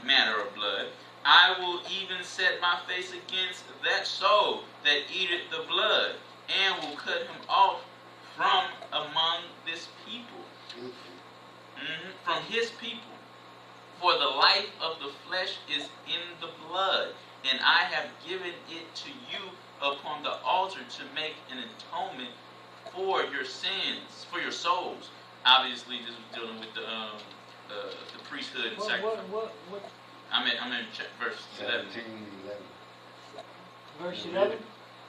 manner of blood. I will even set my face against that soul that eateth the blood, and will cut him off from among this people, from his people. For the life of the flesh is in the blood, and I have given it to you upon the altar to make an atonement for your sins, for your souls. Obviously, this was dealing with the priesthood and sacrifice. I'm in verse 11. 17, 11. Verse 11?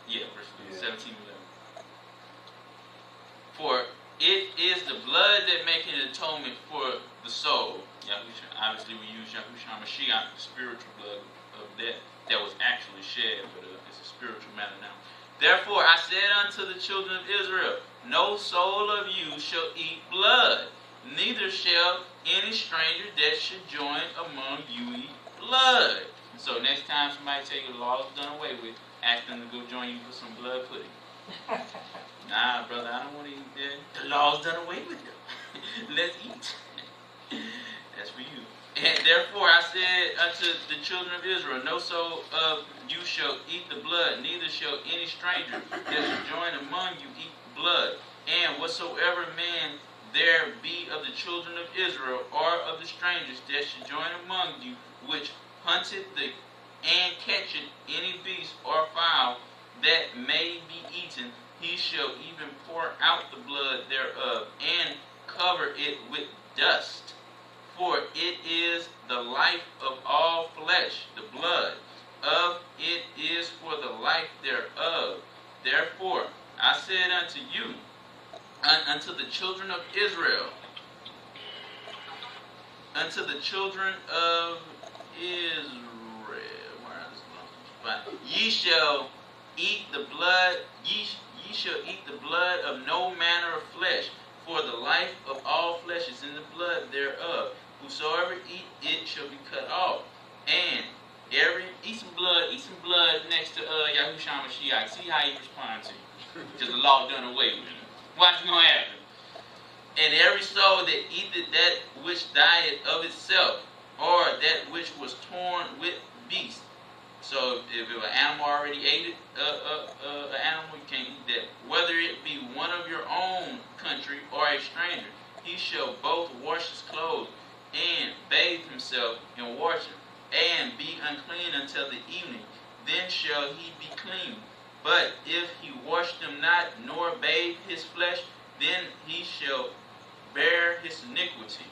Yeah, verse 17, 11. For it is the blood that makes an atonement for the soul. Yahushua, obviously, we use Yahushua Mashiach, the spiritual blood of that was actually shed, but it's a spiritual matter now. Therefore, I said unto the children of Israel, no soul of you shall eat blood, neither shall any stranger that should join among you eat blood. So next time somebody tell you the law is done away with, ask them to go join you for some blood pudding. Nah, brother, I don't want to eat that. The law's done away with them. Let's eat. That's for you. And therefore I said unto the children of Israel, no soul of you shall eat the blood, neither shall any stranger that shall join among you eat blood. And whatsoever man there be of the children of Israel, or of the strangers that should join among you, which hunteth and catcheth any beast or fowl that may be eaten, he shall even pour out the blood thereof, and cover it with dust. For it is the life of all flesh, the blood of it is for the life thereof. Therefore I said unto you, unto the children of Israel, ye shall eat the blood, ye shall eat the blood of no manner of flesh, for the life of all flesh is in the blood thereof. Whosoever eat it shall be cut off. And eat some blood next to Yahushua Mashiach. See how he responds to you. Because the law done away with him. Watch what's going to happen. And every soul that eateth that which dieth of itself, or that which was torn with beasts. So if an animal already ate it, an animal, you can't eat that. Whether it be one of your own country or a stranger, he shall both wash his clothes and bathe himself in water, and be unclean until the evening. Then shall he be clean. But if he wash them not, nor bathe his flesh, then he shall bear his iniquity.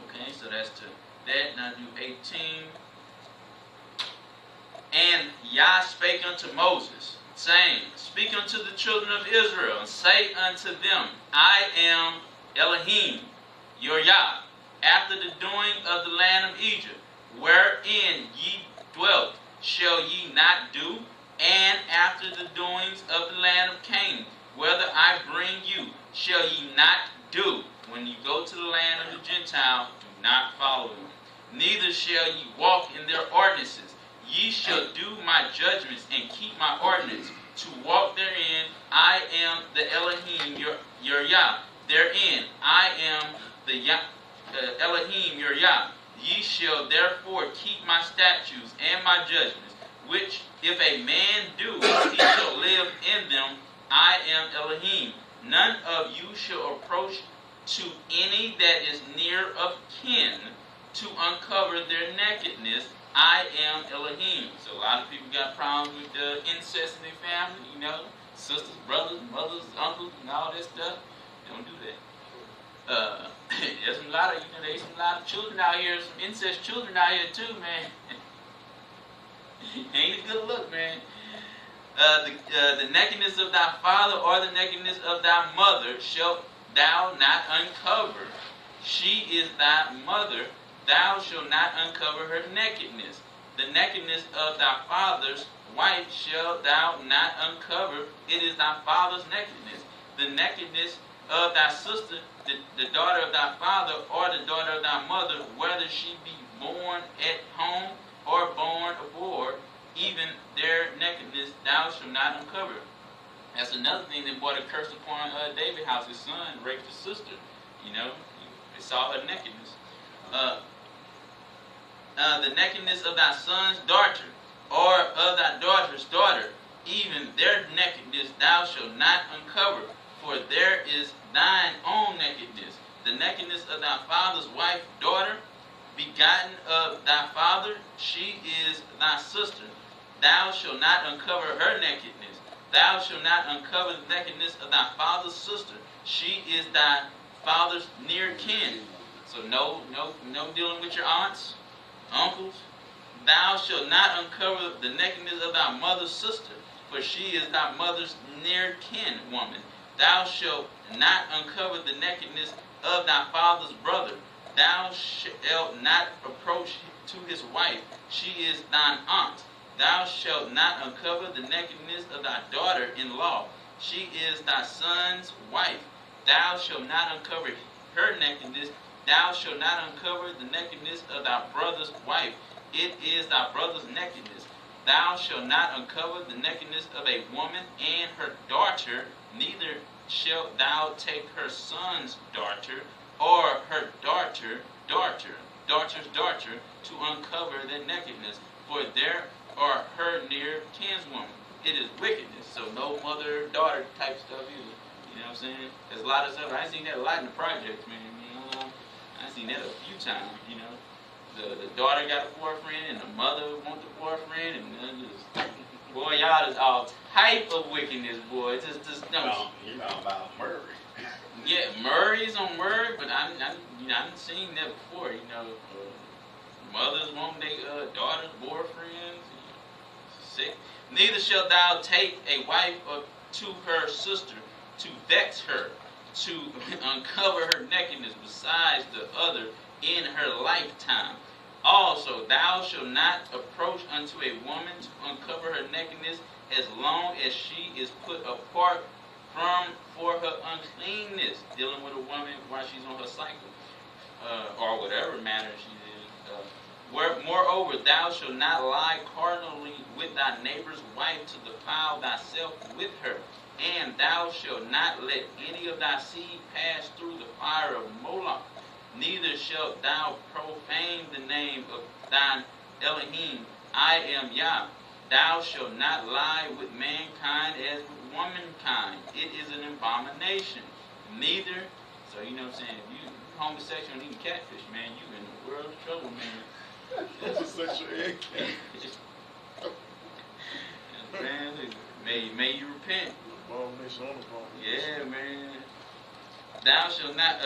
Okay, so that's to that. Now do 18. And Yah spake unto Moses, saying, speak unto the children of Israel, and say unto them, I am Elohim, your Yah, after the doing of the land of Egypt, wherein ye dwelt, shall ye not do, and after the doings of the land of Canaan, whether I bring you, shall ye not do. When you go to the land of the Gentile, do not follow them. Neither shall ye walk in their ordinances. Ye shall do my judgments and keep my ordinance, to walk therein. I am the Elohim, your Yah. Therein I am the Elohim, your Yah. Ye shall therefore keep my statutes and my judgments, which if a man do, he shall live in them. I am Elohim. None of you shall approach to any that is near of kin to uncover their nakedness. I am Elohim. So a lot of people got problems with incest in their family, you know, sisters, brothers, mothers, uncles, and all that stuff. Don't do that. There's a lot of, there's a lot of children out here, some incest children out here too, man. Ain't a good look, man. The nakedness of thy father or the nakedness of thy mother shalt thou not uncover. She is thy mother. Thou shalt not uncover her nakedness. The nakedness of thy father's wife shalt thou not uncover. It is thy father's nakedness. The nakedness of thy sister, the daughter of thy father, or the daughter of thy mother, whether she be born at home or born abroad, even their nakedness thou shalt not uncover. That's another thing that brought a curse upon David's house. His son raped his sister. You know, they saw her nakedness. the nakedness of thy son's daughter, or of thy daughter's daughter, even their nakedness thou shalt not uncover, for there is thine own nakedness. The nakedness of thy father's wife, daughter, begotten of thy father, she is thy sister. Thou shalt not uncover her nakedness. Thou shalt not uncover the nakedness of thy father's sister. She is thy father's near kin. So no dealing with your aunts, uncles. Thou shalt not uncover the nakedness of thy mother's sister, for she is thy mother's near kin woman. Thou shalt not uncover the nakedness of thy father's brother. Thou shalt not approach to his wife. She is thine aunt. Thou shalt not uncover the nakedness of thy daughter-in-law. She is thy son's wife. Thou shalt not uncover her nakedness. Thou shalt not uncover the nakedness of thy brother's wife. It is thy brother's nakedness. Thou shalt not uncover the nakedness of a woman and her daughter, neither shalt thou take her son's daughter, or her daughter's daughter, to uncover their nakedness, for there are her near kinswoman. It is wickedness. So no mother-daughter type stuff either. You know what I'm saying? There's a lot of stuff. I seen that a lot in the projects, man. You know, I seen that a few times. You know, the daughter got a boyfriend, and the mother wants a boyfriend, and just, boy, y'all is all type of wickedness, boy. Just no. Well, you know about Murray. Yeah, Murray's on Murray, but I didn't seen that before. You know, mothers want their daughters, boyfriends. Sick. Neither shalt thou take a wife to her sister, to vex her, to uncover her nakedness besides the other in her lifetime. Also, thou shalt not approach unto a woman to uncover her nakedness as long as she is put apart for her uncleanness, dealing with a woman while she's on her cycle, or whatever matter she is. Moreover, thou shalt not lie carnally with thy neighbor's wife to defile thyself with her, and thou shalt not let any of thy seed pass through the fire of Moloch. Neither shalt thou profane the name of thine Elohim. I am Yah. Thou shalt not lie with mankind as with womankind. It is an abomination. Neither, so you know what I'm saying, if you homosexual and eating catfish, man, you in the world of trouble, man. Homosexual and catfish. Man, may you repent. Abomination on the bone. Yeah, man. Thou shalt not,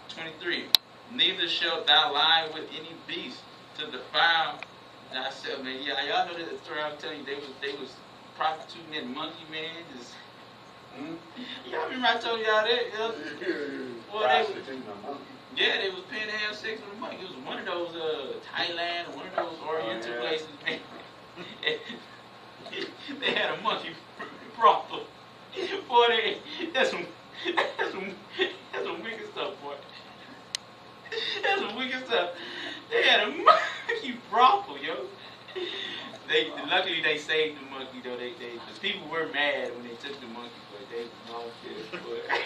23. Neither shalt thou lie with any beast to defile thyself, man. Yeah, y'all know that story I'm telling you. They was prostituting that monkey, man. Just, y'all remember I told y'all that? Prostituting a monkey. Yeah, they was paying to have sex with a monkey. It was one of those Thailand or one of those Oriental places, man. They had a monkey brothel. Boy, that's some wicked stuff, boy. That's some wicked stuff. They had a monkey brothel, yo. Luckily they saved the monkey though. Because people were mad when they took the monkey, but they don't care.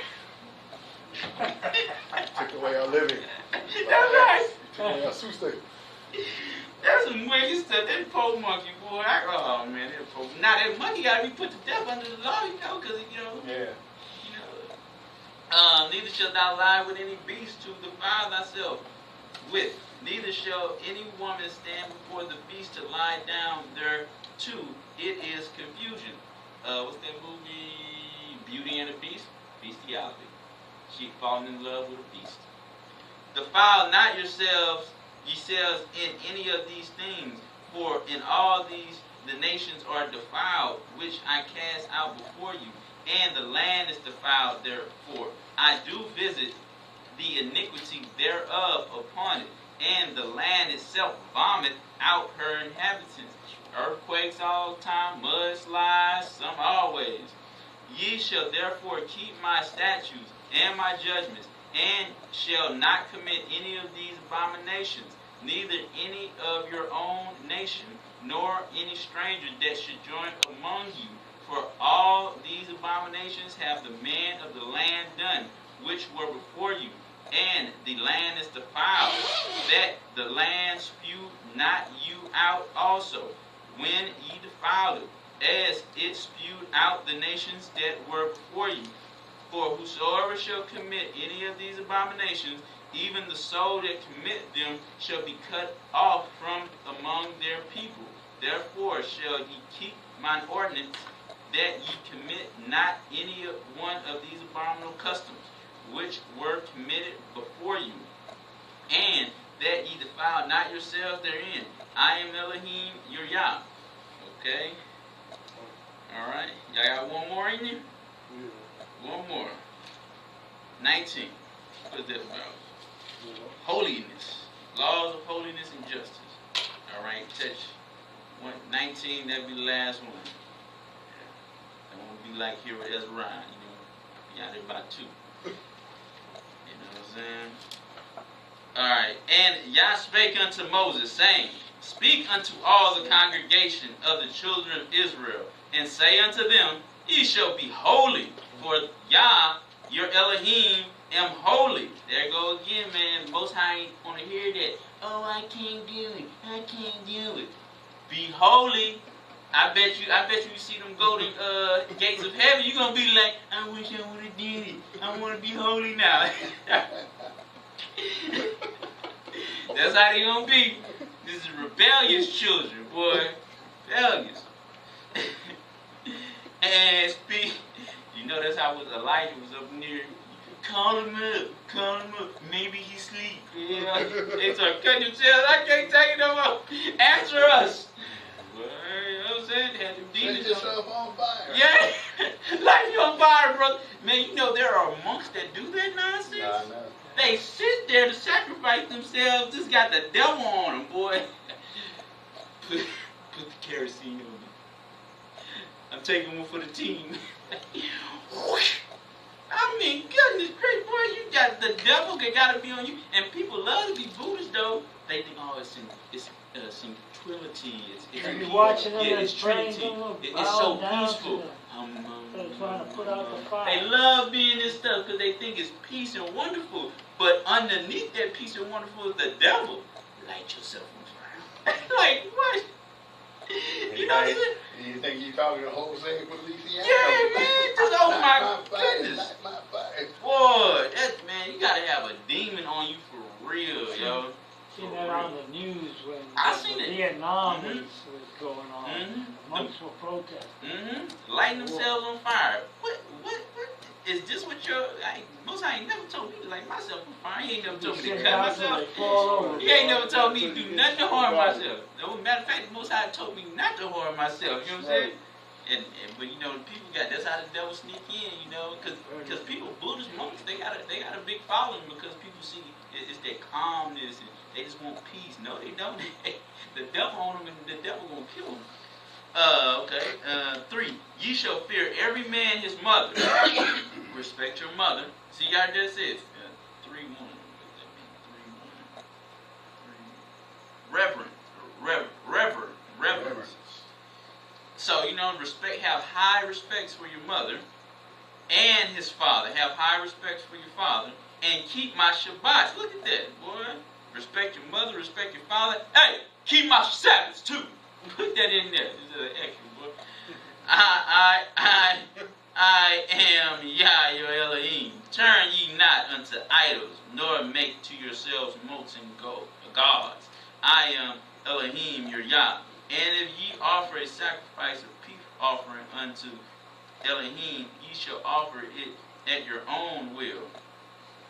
Took away our living. That's right. Took away our soup steak. That's some wicked stuff. That poor monkey, boy. Oh man, that poor. Now that monkey gotta be put to death under the law, you know, because Yeah. Neither shalt thou lie with any beast to defile thyself with. Neither shall any woman stand before the beast to lie down there too. It is confusion. What's that movie? Beauty and the Beast? Bestiality. She fallen in love with a beast. Defile not yourselves in any of these things, for in all these the nations are defiled, which I cast out before you, and the land is defiled therefore. I do visit the iniquity thereof upon it, and the land itself vomit out her inhabitants. Earthquakes all the time, mudslides, some always. Ye shall therefore keep my statutes and my judgments, and shall not commit any of these abominations, neither any of your own nation, nor any stranger that should join among you. For all these abominations have the men of the land done, which were before you. and the land is defiled, that the land spew not you out also, when ye defiled it, as it spewed out the nations that were before you. For whosoever shall commit any of these abominations, even the soul that commit them shall be cut off from among their people. Therefore shall ye keep mine ordinance, that ye commit not any one of these abominable customs, which were committed before you, and that ye defile not yourselves therein. I am Elohim, your Yah. Okay? Alright. Y'all got one more in you? Yeah. One more. 19. What is that about? Yeah. Holiness. Laws of holiness and justice. Alright, touch 19, that'd be the last one. That won't be like here with Ezra, be out there about 2. You know what I'm saying? Alright, and Yah spake unto Moses, saying, Speak unto all the congregation of the children of Israel, and say unto them, Ye shall be holy, for Yah, your Elohim, am holy. There go again, man. Most High ain't want to hear that. Oh, I can't do it. I can't do it. Be holy. I bet you see them golden gates of heaven, you're going to be like, I wish I would have did it. I want to be holy now. That's how they going to be. This is rebellious children, boy. Rebellious. And speak. You know that's how Elijah was up near. Call him up. Maybe he sleep. Yeah. They start cutting themselves. I can't take it no more. Answer us. Well, you know what I'm saying? They had them demons. Set yourself on fire. Yeah. Light you on fire, brother. Man, you know there are monks that do that nonsense. Nah, I know. They sit there to sacrifice themselves. Just got the devil on them, boy. Put the kerosene on me. I'm taking one for the team. I mean, goodness gracious, boy, you got the devil that gotta be on you. And people love to be Buddhist, though. They think, oh, it's some tranquility. You're watching them it's praying, Trinity. It's so peaceful. They're trying to put out the fire. They love being this stuff because they think it's peace and wonderful. But underneath that peace and wonderful is the devil. Light yourself on fire. Like, what? You know what I'm saying? You think you talking to Jose Feliciano? Yeah, man. Just, oh my goodness. My fire. Boy, man, you gotta have a demon on you for real, yo. Seen that on the news when I seen it. Vietnam was going on. Mm-hmm. The monks were protesting. Lighting themselves on fire. What is this what most I ain't never told me to light myself on fire. He ain't never told me to cut myself. He ain't never told me to do nothing to harm myself. No, matter of fact, most High told me not to harm myself. You know what I'm saying? But you know, people that's how the devil sneak in. You know, because people, Buddhist monks, they got a big following because people see it's that calmness and they just want peace. No, they don't. The devil on them and the devil gonna kill them. Okay. 3. Ye shall fear every man his mother. Respect your mother. See, y'all just said 3:1. Reverence. So, you know, have high respects for your mother and his father. Have high respects for your father. And keep my Shabbats. Look at that, boy. Respect your mother, respect your father. Hey, keep my Sabbaths too. Put that in there. This is an extra, boy. I am Yah, your Elohim. Turn ye not unto idols, nor make to yourselves molten gods. I am Elohim, your Yah. And if ye offer a sacrifice of peace offering unto Elohim, ye shall offer it at your own will.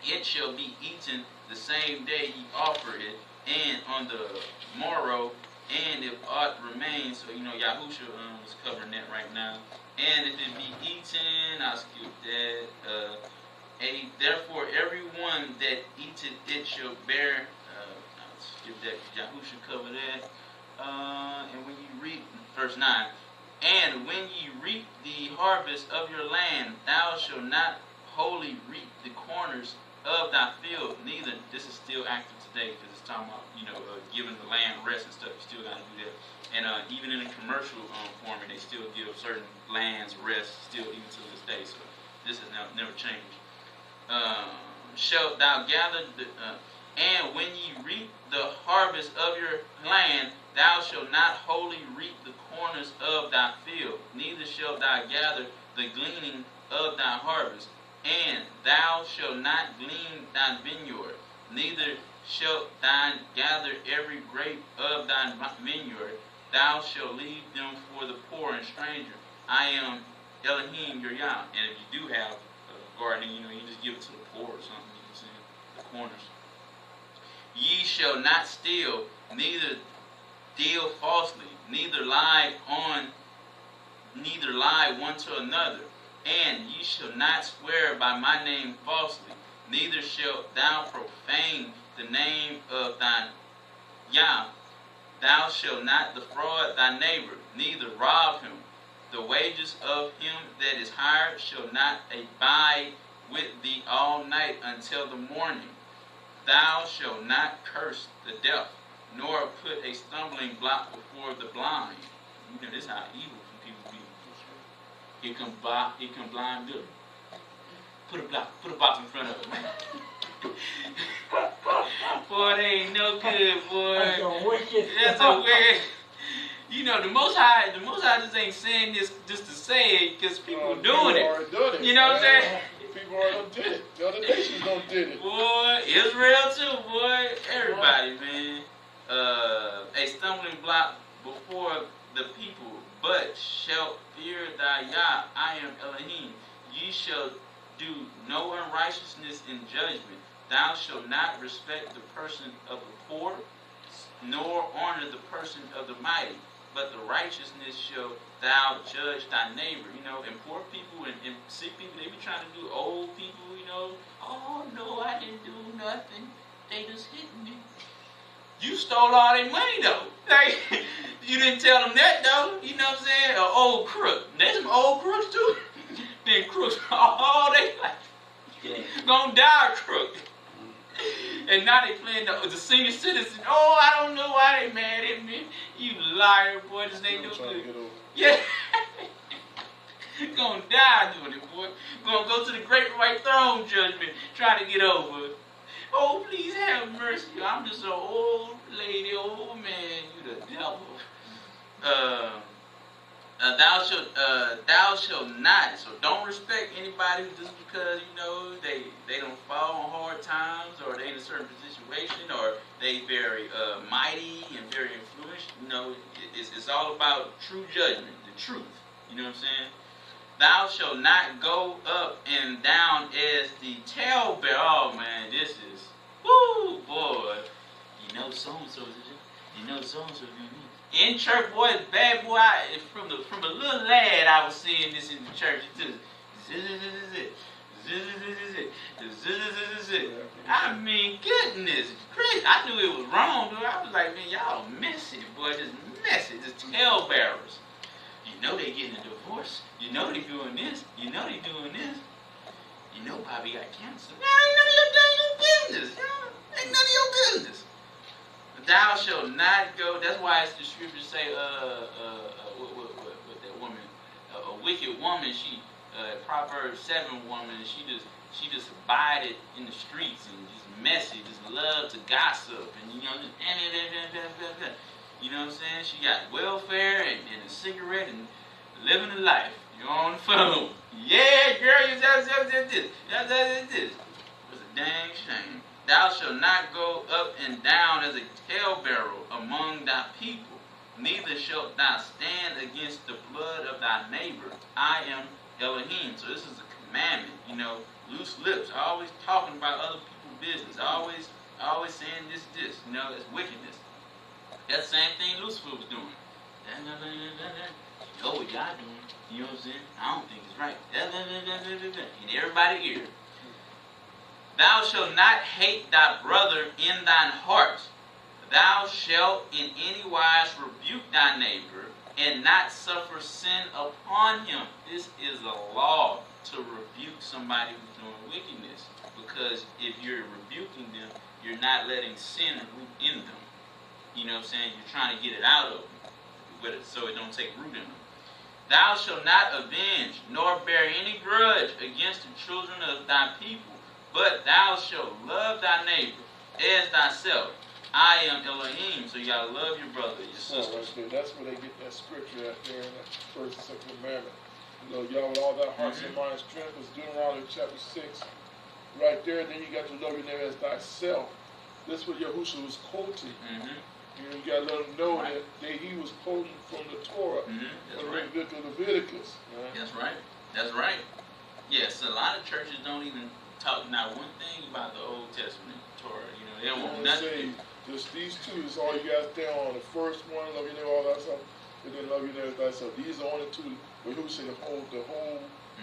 It shall be eaten the same day ye offer it, and on the morrow, and if aught remains, so you know Yahusha is covering that right now. And if it be eaten, I'll skip that. Therefore everyone that eateth it shall bear. I'll skip that. Yahusha cover that. And when you reap, verse 9. And when ye reap the harvest of your land, thou shalt not wholly reap the corners of thy field, neither. This is still active today because it's talking about, you know, giving the land rest and stuff. You still got to do that. And even in the commercial farming, they still give certain lands rest, still even to this day. So this has never changed. shalt thou gather, and when ye reap the harvest of your land, thou shalt not wholly reap the corners of thy field, neither shalt thou gather the gleaning of thy harvest, and thou shalt not glean thy vineyard, neither shalt thou gather every grape of thy vineyard. Thou shalt leave them for the poor and stranger. I am Elohim your Yah. And if you do have gardening, you just give it to the poor or something, you can see the corners. Ye shall not steal, neither deal falsely, neither lie one to another, and ye shall not swear by my name falsely, neither shalt thou profane the name of thine Yah. Thou shalt not defraud thy neighbor, neither rob him. The wages of him that is hired shall not abide with thee all night until the morning. Thou shalt not curse the deaf, nor put a stumbling block before the blind. This is how evil some people be. Here come blind Billy. Put a box in front of him. Boy, they ain't no good, boy. That's a wicked. That's a weird. The Most High just ain't saying this just to say it, because people doing it. Doing it. You know what I'm saying? People already did it. The other nations don't did it. Boy, Israel too, boy. Everybody, man. A stumbling block before the people, but shalt fear thy Yah. I am Elohim. Ye shall do no unrighteousness in judgment. Thou shalt not respect the person of the poor, nor honor the person of the mighty. But the righteousness shall thou judge thy neighbor. And poor people and sick people, they be trying to do old people, Oh, no, I didn't do nothing. They just hit me. You stole all their money, though. Like, you didn't tell them that, though. You know what I'm saying? An old crook. There's some old crooks, too. Been crooks all day life. Gonna die a crook. And now they playing the senior citizen. Oh, I don't know why they mad at me. You liar, boy. This ain't no good. Yeah. Gonna die doing it, boy. Gonna go to the great white throne judgment trying to get over. Oh, please have mercy. I'm just an old lady, old man. You the devil. Thou shalt not. So don't respect anybody who just because they don't fall on hard times, or they in a certain situation, or they very mighty and very influential. It's all about true judgment, the truth. You know what I'm saying? Thou shalt not go up and down as the talebearer. Oh man, this is woo boy. So and so. So and so. In church, boy, bad boy. From a little lad, I was seeing this in the church. I mean, goodness gracious. I knew it was wrong, dude. I was like, man, y'all messy, boy. Just messy. Just talebearers. They getting a divorce. They doing this. They doing this. Bobby got cancer. Man, ain't none of your dang business. Ain't none of your business. Thou shalt not go. That's why the scriptures say, what that woman, a wicked woman. She, Proverbs 7 woman. She just abided in the streets and just messy, just love to gossip and you know what I'm saying? She got welfare and a cigarette and living a life. You're on the phone. Yeah, girl, you this. It was a dang shame. Thou shalt not go up and down as a talebearer among thy people, neither shalt thou stand against the blood of thy neighbor. I am Elohim. So this is a commandment, loose lips, always talking about other people's business, always saying this, it's wickedness. That's the same thing Lucifer was doing. You know what y'all doing, you know what I'm saying? I don't think it's right. In everybody's ear. Thou shalt not hate thy brother in thine heart. Thou shalt in any wise rebuke thy neighbor, and not suffer sin upon him. This is a law, to rebuke somebody who's doing wickedness. Because if you're rebuking them, you're not letting sin root in them. You know what I'm saying? You're trying to get it out of them, so it don't take root in them. Thou shalt not avenge, nor bear any grudge against the children of thy people, But thou shalt love thy neighbor as thyself. I am Elohim. So you gotta love your brother, your sister. Right there. That's where they get that scripture out there in that first and second commandment. You know, y'all with all that hearts and minds strength is Deuteronomy chapter 6. Right there, then you got to love your neighbor as thyself. This is what Yahushua was quoting. You know, you got to let them know that he was quoting from the Torah, from Leviticus. That's right. That's right. Yes, a lot of churches don't even talk not one thing about the Old Testament Torah. You know, they don't want nothing. Just these two is all you got there on. The first one, love your neighbor, all that stuff, and then love your neighbor as thyself. These are only two. But who said the whole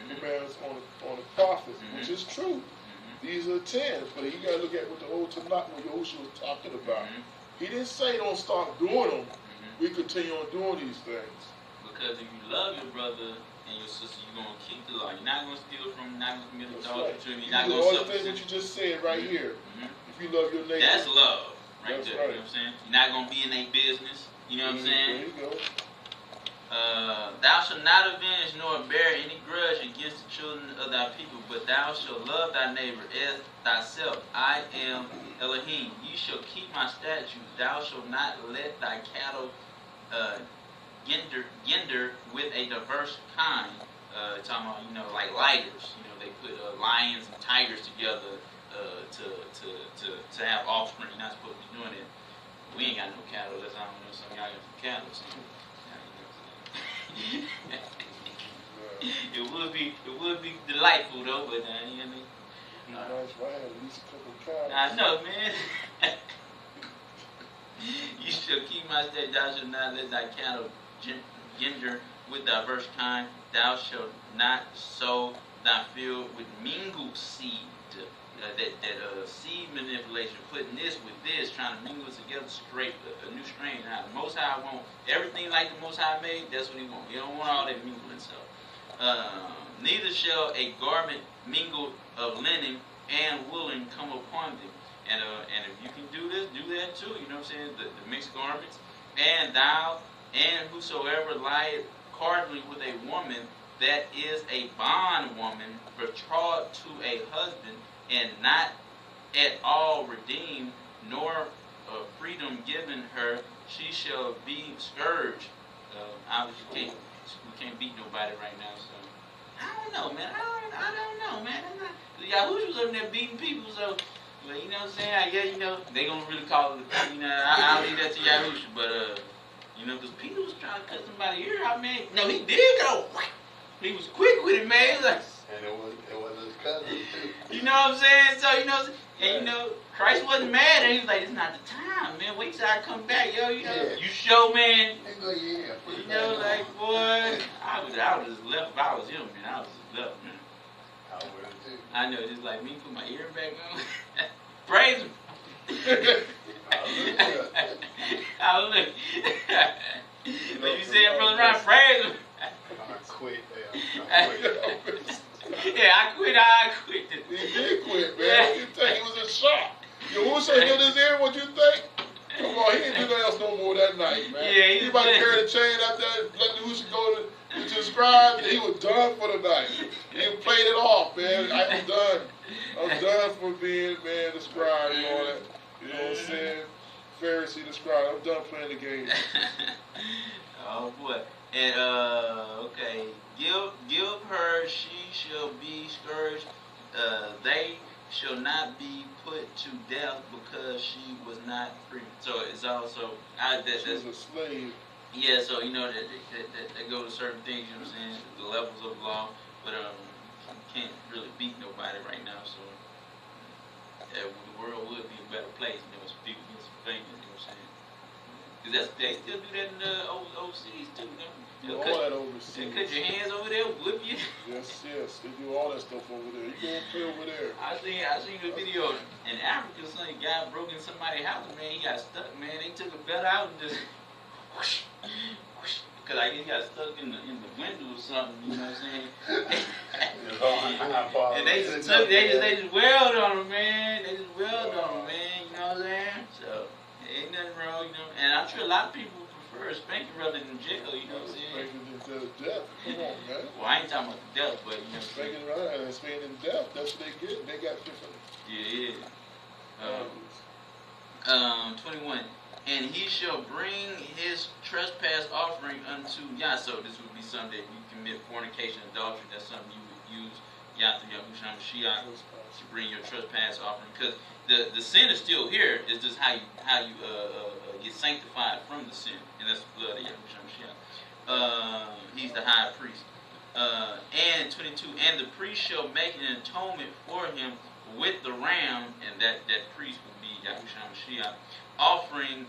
commandments on the prophets, which is true. These are 10, but you got to look at what the old Tanakh, what Yahushua was talking about. He didn't say don't stop doing them. We continue on doing these things. Because if you love your brother and your sister, you're going to keep the law. You're not going to steal from them, not going to commit adultery. You're not going to all the things that you just said right here. If you love your neighbor. That's love right That's there. Right. You know what I'm saying? You're not going to be in their business. You know what I'm saying? There you go. Thou shalt not avenge nor bear any grudge against the children of thy people, but thou shalt love thy neighbor as thyself. I am Elohim. Ye shall keep my statutes. Thou shalt not let thy cattle gender with a diverse kind. Talking about, you know, like lighters. You know, they put lions and tigers together to have offspring. You're not supposed to be doing it. We ain't got no cattle. That's I don't know. Some of y'all got some cattle. It would be delightful though, but you know what I mean? At least a couple of cows. I know, man. You shall keep my statutes. Thou shalt not let thy cattle gender with diverse kind. Thou shalt not sow thy field with mingled seed. That seed manipulation, putting this with this, trying to mingle together, scrape a new strain. Now, the Most High want everything like the Most High made. That's what He wants. He don't want all that mingling stuff. Neither shall a garment mingled of linen and woolen come upon thee. And if you can do this, do that too. You know what I'm saying? The mixed garments. And thou and whosoever lieth cardinally with a woman that is a bondwoman betrothed to a husband, and not at all redeemed, nor freedom given her, she shall be scourged. Obviously, we can't beat nobody right now, so I don't know, man. I don't know, man. Yahushua was up there beating people, so well, you know what I'm saying? I guess, you know, they gonna really call it, you know, I'll leave that to Yahushua, but you know, because Peter was trying to cut somebody's ear out, man. No, he did go. He was quick with it, man. He was like, and it was his cousin too. You know what I'm saying? So, you know, and you know, Christ wasn't mad at him. He was like, it's not the time, man. Wait till I come back, yo. You know, you show, man. You know, like, boy, I would just left if I was him, man. I was just left, man. I would too. I know, just like me, put my ear back on. Praise him. Hallelujah. But you said, Brother Ron, praise him. I quit. I quit. Yeah, I quit. He did quit, man. You think he was a shot? Yahushua hit his ear, what you think? Come on, he didn't do nothing else no more that night, man. Yeah, he about to carry the chain out there, let Yahushua go to the scribe, and he was done for the night. He played it off, man. I'm done. I'm done for being, man, the scribe and all that. You know what I'm saying? Pharisee, the scribe. I'm done playing the game. Oh, boy. And, okay. Give her, she shall be scourged. They shall not be put to death because she was not free. So it's also She was a slave. Yeah, so you know that go to certain things. You know what I'm saying? The levels of law, but you can't really beat nobody right now. So the world would be a better place. You know, speak against some things. You know what I'm saying? Because they still do that in the overseas too. You know? Do all that overseas. They cut your hands over there, whip you. Yes. They do all that stuff over there. You go and play over there. I seen a video in Africa. Some guy broke in somebody's house, man. He got stuck, man. They took a belt out and just whoosh, whoosh. Because I guess he got stuck in the window or something. You know what I'm saying? And they just wailed on him, man. They just wailed on him, man. You know what I'm saying? So ain't nothing wrong, you know. And I'm sure a lot of people prefer prefer spanking rather than jail, you know what I'm saying? Spanking instead of death. Come on, man. Well, I ain't talking about the death, but you know what I'm saying? Spanking right and spanking in death. That's what they get. They got different. Yeah. 21. And he shall bring his trespass offering unto Yah. So this would be something that you commit fornication, adultery. That's something you would use Yah through Yahushua Mashiach to bring your trespass offering. Because the sin is still here. It's just how you get sanctified from the sin, and that's the blood of Yahushua Mashiach. He's the high priest. And 22. And the priest shall make an atonement for him with the ram, and that priest would be Yahushua Mashiach, offering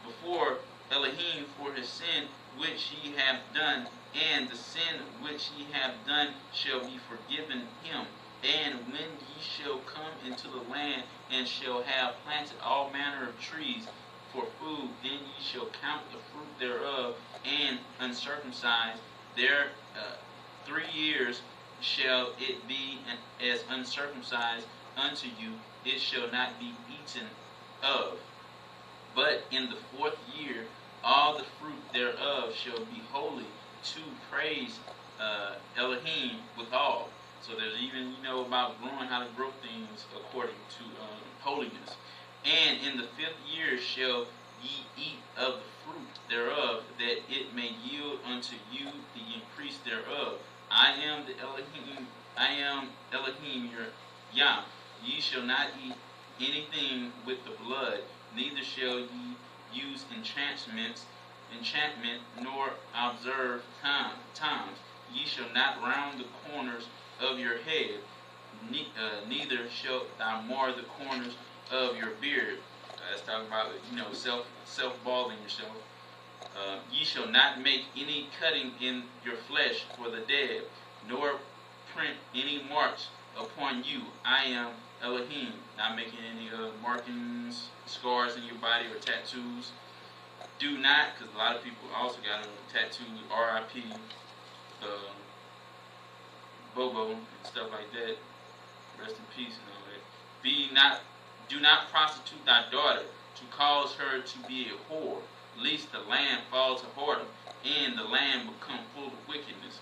before Elohim for his sin which he hath done, and the sin which he hath done shall be forgiven him. And when ye shall come into the land, and shall have planted all manner of trees for food, then ye shall count the fruit thereof, and uncircumcised there 3 years shall it be as uncircumcised unto you, it shall not be eaten of. But in the 4th year, all the fruit thereof shall be holy to praise Elohim withal. So there's even, about growing, how to grow things according to holiness. And in the 5th year shall ye eat of the fruit thereof, that it may yield unto you the increase thereof. I am Elohim your Yah. Ye shall not eat anything with the blood, neither shall ye use enchantment, nor observe times. Ye shall not round the corners of your head, neither shalt thou mar the corners of your beard. That's talking about, self-balding yourself. Ye shall not make any cutting in your flesh for the dead, nor print any marks upon you. I am Elohim. Not making any markings, scars in your body, or tattoos. Do not, because a lot of people also got tattoos, R.I.P., Bobo, and stuff like that. Rest in peace and all that. Do not prostitute thy daughter, to cause her to be a whore, lest the land fall to whoredom, and the land become full of wickedness.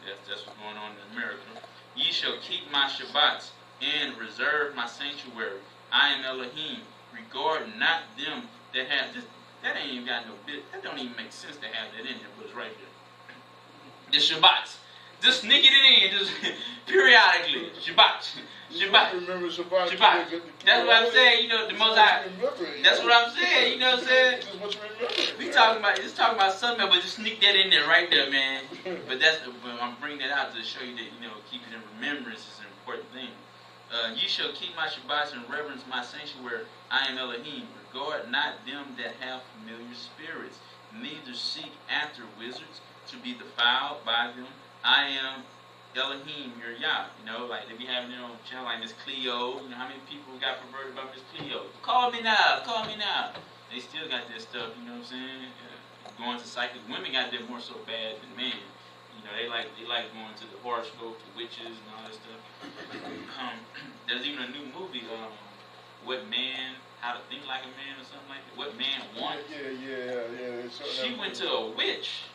That's what's going on in America. Ye shall keep my Shabbats, and reserve my sanctuary. I am Elohim. Regard not them that have this. That ain't even got no bit. That don't even make sense to have that in there, but it's right there. The Shabbats. Just sneaking it in, just periodically. Shabbat. Remember Shabbat. Shabbat. That's what I'm saying. The Most High. That's what I'm saying. You know what I'm saying? Just what you remember. We talking about something, but just sneak that in there right there, man. But I'm bringing that out to show you that keeping in remembrance is an important thing. Ye shall keep my Shabbats and reverence my sanctuary. I am Elohim. Regard not them that have familiar spirits, neither seek after wizards to be defiled by them. I am Elohim, your Yah. Like they be having their own channel, like Miss Cleo. How many people got perverted by Miss Cleo? Call me now. They still got that stuff, you know what I'm saying? Going to psychic. Women got that more so bad than men. They like going to the horoscope, to witches and all that stuff. There's even a new movie, How to Think Like a Man, or something like that. What Man Wants. Yeah. She went to a witch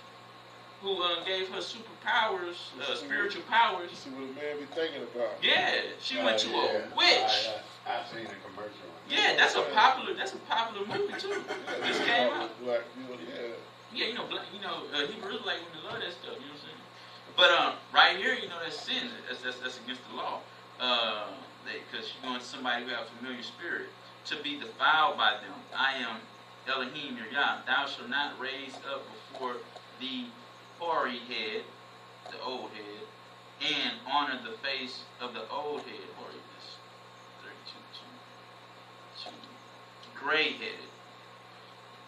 who gave her superpowers, spiritual powers. See what a man be thinking about. Yeah, she went to a witch. I've seen a commercial. Yeah, that's a popular movie too. Just came out. Black people, yeah. Yeah, Hebrew Israelite women love that stuff. You know what I'm saying? But right here, that's sin. That's against the law. Because she's going to somebody who has a familiar spirit to be defiled by them. I am Elohim, your Yah. Thou shalt not raise up before the hoary head, the old head, and honor the face of the old head. Hoary is 32, gray-headed.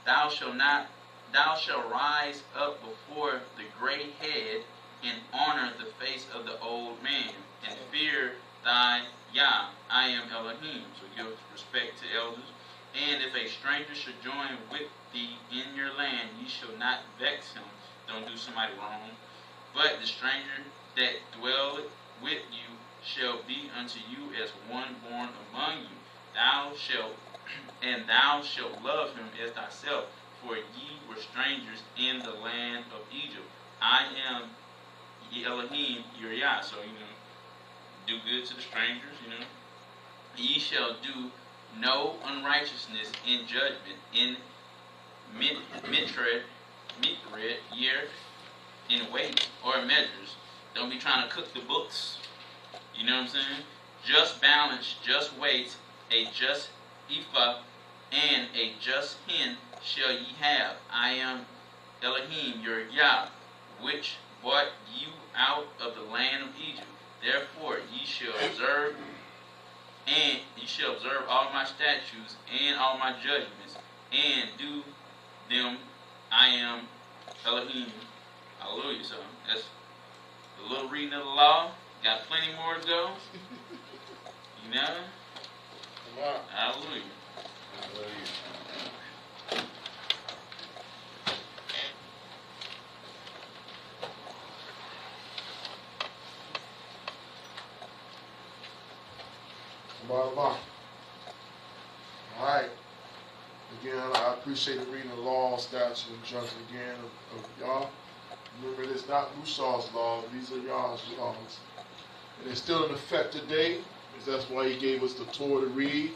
Thou shalt rise up before the gray head, and honor the face of the old man, and fear thy Yah. I am Elohim. So give respect to elders. And if a stranger should join with thee in your land, ye shall not vex him. Don't do somebody wrong. But the stranger that dwelleth with you shall be unto you as one born among you. Thou shalt love him as thyself. for ye were strangers in the land of Egypt. I am Elohim, your Yah. So, do good to the strangers, Ye shall do no unrighteousness in judgment, in mitred, year, in weight, or measures. Don't be trying to cook the books. You know what I'm saying? Just balance, just weight, a just ephah, and a just hin shall ye have. I am Elohim, your Yah, which brought you out of the land of Egypt. Therefore ye shall observe, all my statutes and all my judgments, and do them. I am Elohim. Hallelujah. So that's a little reading of the law. Got plenty more to go. Come on. Hallelujah. All right. Again, I appreciate the reading the law, statute, and judgment again of y'all. Remember, it's not Mushar's laws; these are y'all's laws, and it's still in effect today. Because that's why he gave us the Torah to read.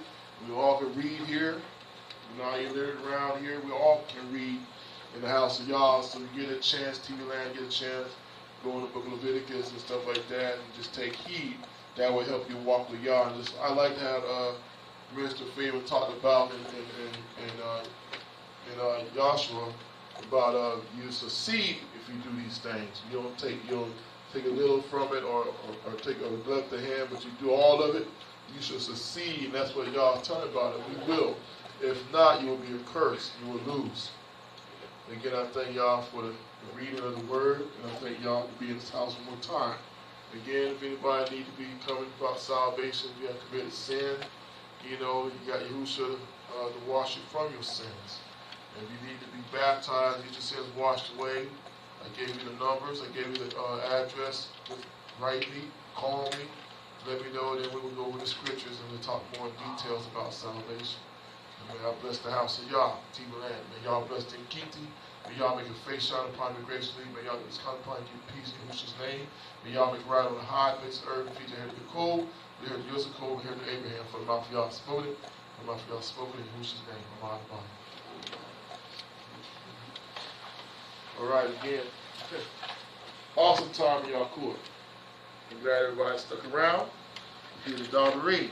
We all can read here. You live around here. We all can read in the house of y'all. So you get a chance, TV Land, get a chance, go in the book of Leviticus and stuff like that, and just take heed. That will help you walk with y'all. And I like to have Minister Favor talked about in Joshua about you succeed if you do these things. You don't take a little from it or take a neglect the hand, but you do all of it. You shall succeed. And that's what y'all talking about. And we will. If not, you will be a curse. You will lose. Again, I thank y'all for the reading of the word, and I thank y'all to be in this house one more time. Again, if anybody need to be coming about salvation, if you have committed sin, you got Yahushua to wash you from your sins. And if you need to be baptized, get your sins washed away, I gave you the numbers, I gave you the address. Just write me, call me, let me know, then we will go over the scriptures and we'll talk more in details about salvation. And may I bless the house of Yah, TV Land. May y'all bless the Kiti. May y'all make a face shine upon you graciously. May y'all make this come upon you peace in Yahushua's name. May y'all make right on the high places of earth and feet your head to be cool. We heard Yosef, we heard Abraham. For the mouth of y'all spoken it. For the mouth of y'all spoken in Yahushua's name. All right, again. Awesome time in y'all court. I'm glad everybody stuck around. Here's the daughter read.